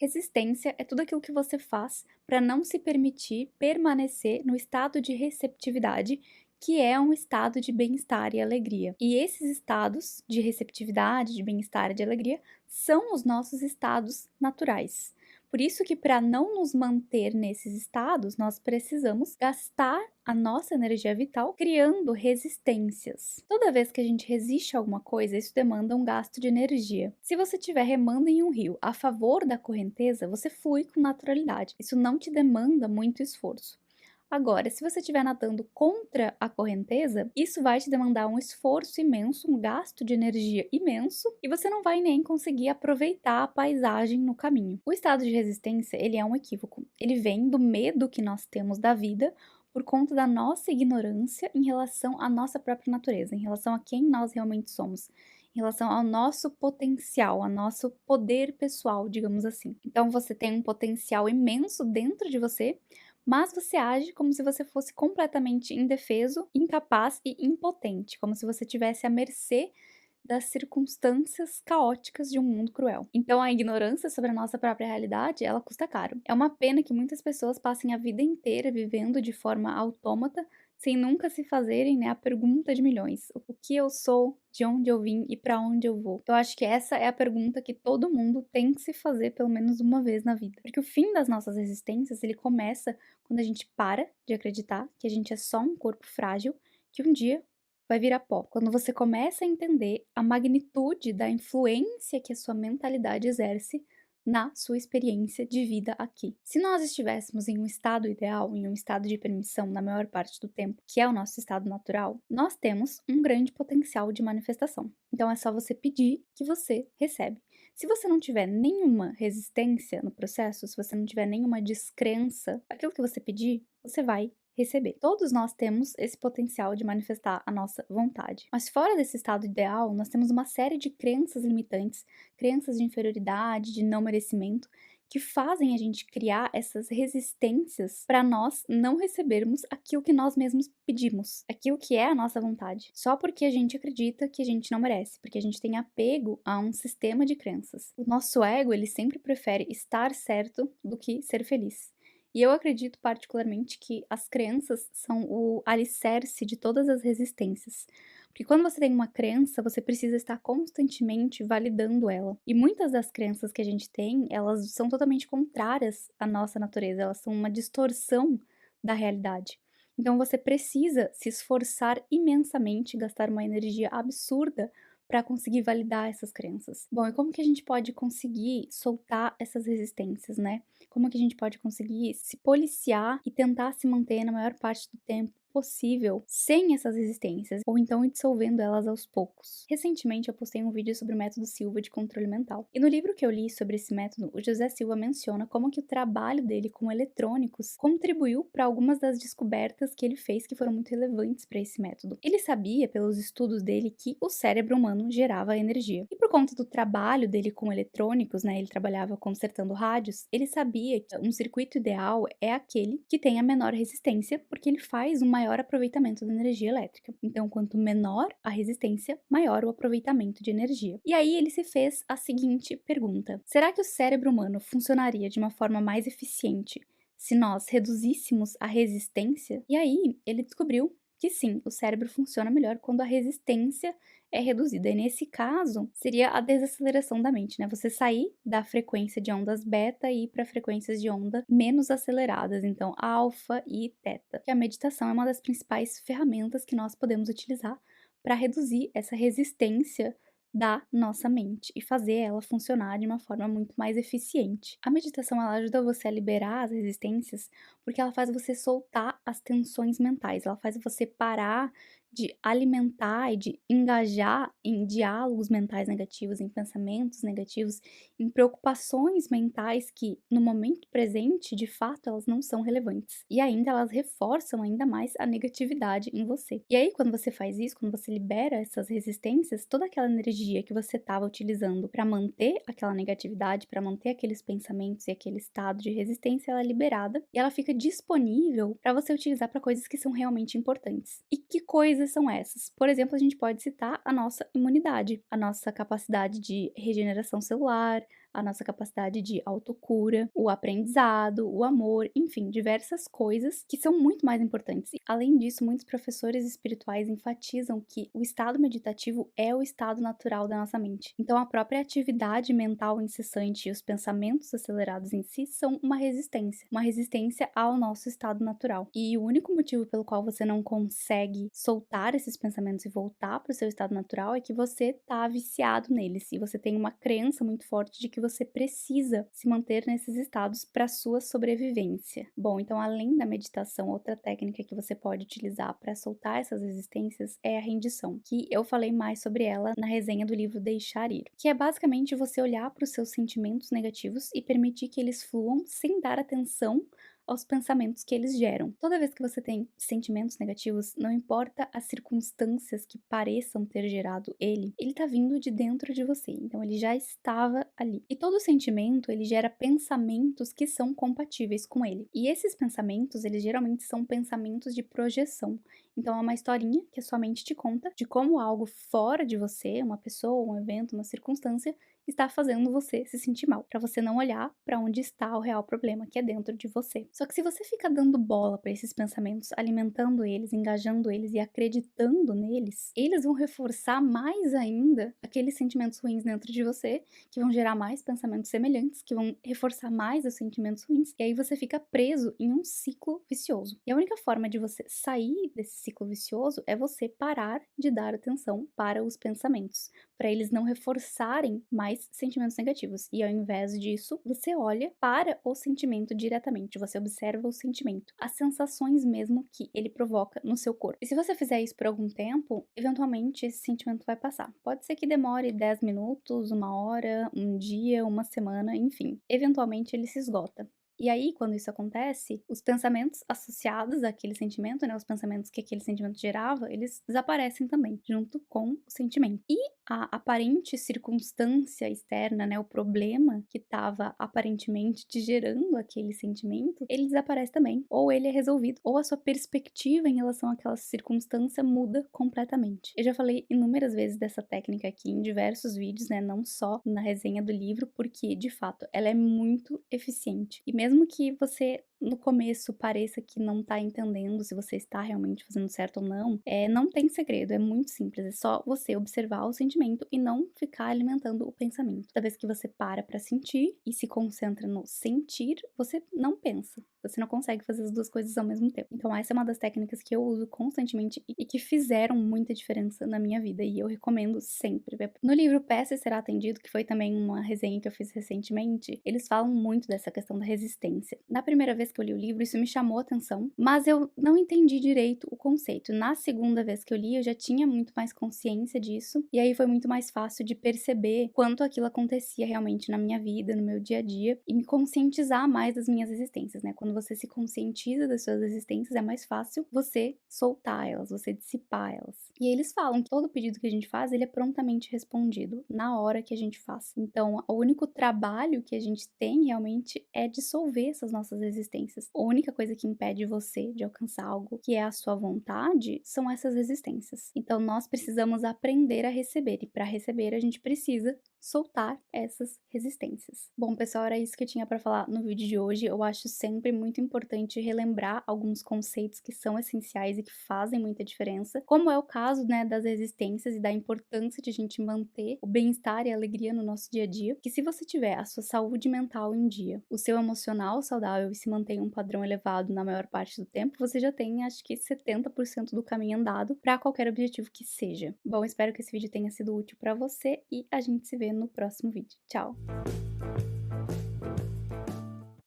Resistência é tudo aquilo que você faz para não se permitir permanecer no estado de receptividade, que é um estado de bem-estar e alegria. E esses estados de receptividade, de bem-estar e de alegria são os nossos estados naturais. Por isso que para não nos manter nesses estados, nós precisamos gastar a nossa energia vital criando resistências. Toda vez que a gente resiste a alguma coisa, isso demanda um gasto de energia. Se você estiver remando em um rio a favor da correnteza, você flui com naturalidade. Isso não te demanda muito esforço. Agora, se você estiver nadando contra a correnteza, isso vai te demandar um esforço imenso, um gasto de energia imenso, e você não vai nem conseguir aproveitar a paisagem no caminho. O estado de resistência, ele é um equívoco. Ele vem do medo que nós temos da vida por conta da nossa ignorância em relação à nossa própria natureza, em relação a quem nós realmente somos, em relação ao nosso potencial, ao nosso poder pessoal, digamos assim. Então você tem um potencial imenso dentro de você, mas você age como se você fosse completamente indefeso, incapaz e impotente, como se você tivesse à mercê das circunstâncias caóticas de um mundo cruel. Então a ignorância sobre a nossa própria realidade, ela custa caro. É uma pena que muitas pessoas passem a vida inteira vivendo de forma autômata, sem nunca se fazerem, né, a pergunta de milhões: o que eu sou, de onde eu vim e para onde eu vou? Eu acho que essa é a pergunta que todo mundo tem que se fazer pelo menos uma vez na vida. Porque o fim das nossas existências, ele começa quando a gente para de acreditar que a gente é só um corpo frágil que um dia vai virar pó. Quando você começa a entender a magnitude da influência que a sua mentalidade exerce na sua experiência de vida aqui. Se nós estivéssemos em um estado ideal, em um estado de permissão na maior parte do tempo, que é o nosso estado natural, nós temos um grande potencial de manifestação. Então é só você pedir que você recebe. Se você não tiver nenhuma resistência no processo, se você não tiver nenhuma descrença, aquilo que você pedir, você vai receber. Todos nós temos esse potencial de manifestar a nossa vontade. Mas fora desse estado ideal, nós temos uma série de crenças limitantes, crenças de inferioridade, de não merecimento, que fazem a gente criar essas resistências para nós não recebermos aquilo que nós mesmos pedimos, aquilo que é a nossa vontade, só porque a gente acredita que a gente não merece, porque a gente tem apego a um sistema de crenças. O nosso ego, ele sempre prefere estar certo do que ser feliz. E eu acredito particularmente que as crenças são o alicerce de todas as resistências. Porque quando você tem uma crença, você precisa estar constantemente validando ela. E muitas das crenças que a gente tem, elas são totalmente contrárias à nossa natureza, elas são uma distorção da realidade. Então você precisa se esforçar imensamente, gastar uma energia absurda para conseguir validar essas crenças. Bom, e como que a gente pode conseguir soltar essas resistências, né? Como que a gente pode conseguir se policiar e tentar se manter na maior parte do tempo possível sem essas resistências, ou então ir dissolvendo elas aos poucos. Recentemente eu postei um vídeo sobre o método Silva de controle mental. E no livro que eu li sobre esse método, o José Silva menciona como que o trabalho dele com eletrônicos contribuiu para algumas das descobertas que ele fez que foram muito relevantes para esse método. Ele sabia, pelos estudos dele, que o cérebro humano gerava energia. E por conta do trabalho dele com eletrônicos, né, ele trabalhava consertando rádios, ele sabia que um circuito ideal é aquele que tem a menor resistência, porque ele faz um maior aproveitamento da energia elétrica. Então, quanto menor a resistência, maior o aproveitamento de energia. E aí ele se fez a seguinte pergunta: será que o cérebro humano funcionaria de uma forma mais eficiente se nós reduzíssemos a resistência? E aí ele descobriu que sim, o cérebro funciona melhor quando a resistência é reduzida. E nesse caso, seria a desaceleração da mente, né? Você sair da frequência de ondas beta e ir para frequências de onda menos aceleradas, então alfa e teta. Que a meditação é uma das principais ferramentas que nós podemos utilizar para reduzir essa resistência da nossa mente e fazer ela funcionar de uma forma muito mais eficiente. A meditação ela ajuda você a liberar as resistências porque ela faz você soltar as tensões mentais, ela faz você parar de alimentar e de engajar em diálogos mentais negativos, em pensamentos negativos, em preocupações mentais que no momento presente, de fato, elas não são relevantes. E ainda elas reforçam ainda mais a negatividade em você. E aí quando você faz isso, quando você libera essas resistências, toda aquela energia que você estava utilizando para manter aquela negatividade, para manter aqueles pensamentos e aquele estado de resistência, ela é liberada e ela fica disponível para você utilizar para coisas que são realmente importantes. E que coisas são essas? Por exemplo, a gente pode citar a nossa imunidade, a nossa capacidade de regeneração celular, a nossa capacidade de autocura, o aprendizado, o amor, enfim, diversas coisas que são muito mais importantes. E, além disso, muitos professores espirituais enfatizam que o estado meditativo é o estado natural da nossa mente. Então, a própria atividade mental incessante e os pensamentos acelerados em si são uma resistência ao nosso estado natural. E o único motivo pelo qual você não consegue soltar esses pensamentos e voltar para o seu estado natural é que você tá viciado neles e você tem uma crença muito forte de que você precisa se manter nesses estados para sua sobrevivência. Bom, então além da meditação, outra técnica que você pode utilizar para soltar essas resistências é a rendição, que eu falei mais sobre ela na resenha do livro Deixar Ir, que é basicamente você olhar para os seus sentimentos negativos e permitir que eles fluam sem dar atenção aos pensamentos que eles geram. Toda vez que você tem sentimentos negativos, não importa as circunstâncias que pareçam ter gerado ele tá vindo de dentro de você, então ele já estava ali. E todo sentimento, ele gera pensamentos que são compatíveis com ele. E esses pensamentos, eles geralmente são pensamentos de projeção. Então é uma historinha que a sua mente te conta de como algo fora de você, uma pessoa, um evento, uma circunstância, está fazendo você se sentir mal, para você não olhar para onde está o real problema, que é dentro de você. Só que se você fica dando bola para esses pensamentos, alimentando eles, engajando eles e acreditando neles, eles vão reforçar mais ainda aqueles sentimentos ruins dentro de você, que vão gerar mais pensamentos semelhantes, que vão reforçar mais os sentimentos ruins, e aí você fica preso em um ciclo vicioso. E a única forma de você sair desse ciclo vicioso é você parar de dar atenção para os pensamentos, para eles não reforçarem mais sentimentos negativos. E ao invés disso, você olha para o sentimento diretamente, você observa o sentimento, as sensações mesmo que ele provoca no seu corpo. E se você fizer isso por algum tempo, eventualmente esse sentimento vai passar. Pode ser que demore 10 minutos, uma hora, um dia, uma semana, enfim. Eventualmente ele se esgota. E aí, quando isso acontece, os pensamentos associados àquele sentimento, né, os pensamentos que aquele sentimento gerava, eles desaparecem também, junto com o sentimento. E a aparente circunstância externa, né, o problema que estava aparentemente te gerando aquele sentimento, ele desaparece também, ou ele é resolvido, ou a sua perspectiva em relação àquela circunstância muda completamente. Eu já falei inúmeras vezes dessa técnica aqui em diversos vídeos, né, não só na resenha do livro, porque de fato ela é muito eficiente. E mesmo que você no começo pareça que não tá entendendo se você está realmente fazendo certo ou não tem segredo, é muito simples, é só você observar o sentimento e não ficar alimentando o pensamento. Toda vez que você para sentir e se concentra no sentir, você não pensa. Você não consegue fazer as duas coisas ao mesmo tempo. Então essa é uma das técnicas que eu uso constantemente e que fizeram muita diferença na minha vida e eu recomendo sempre. No livro Peça e Será Atendido, que foi também uma resenha que eu fiz recentemente, eles falam muito dessa questão da resistência. Na primeira vez que eu li o livro, isso me chamou a atenção, mas eu não entendi direito o conceito. Na segunda vez que eu li, eu já tinha muito mais consciência disso, e aí foi muito mais fácil de perceber quanto aquilo acontecia realmente na minha vida, no meu dia a dia, e me conscientizar mais das minhas existências, né? Quando você se conscientiza das suas existências, é mais fácil você soltar elas, você dissipar elas. E eles falam que todo pedido que a gente faz, ele é prontamente respondido na hora que a gente faz. Então, o único trabalho que a gente tem realmente é dissolver essas nossas existências. A única coisa que impede você de alcançar algo que é a sua vontade são essas resistências. Então, nós precisamos aprender a receber, e para receber, a gente precisa soltar essas resistências. Bom, pessoal, era isso que eu tinha para falar no vídeo de hoje. Eu acho sempre muito importante relembrar alguns conceitos que são essenciais e que fazem muita diferença, como é o caso, né, das resistências e da importância de a gente manter o bem-estar e a alegria no nosso dia a dia, que se você tiver a sua saúde mental em dia, o seu emocional saudável e se mantém um padrão elevado na maior parte do tempo, você já tem, acho que 70% do caminho andado para qualquer objetivo que seja. Bom, espero que esse vídeo tenha sido útil para você e a gente se vê no próximo vídeo. Tchau!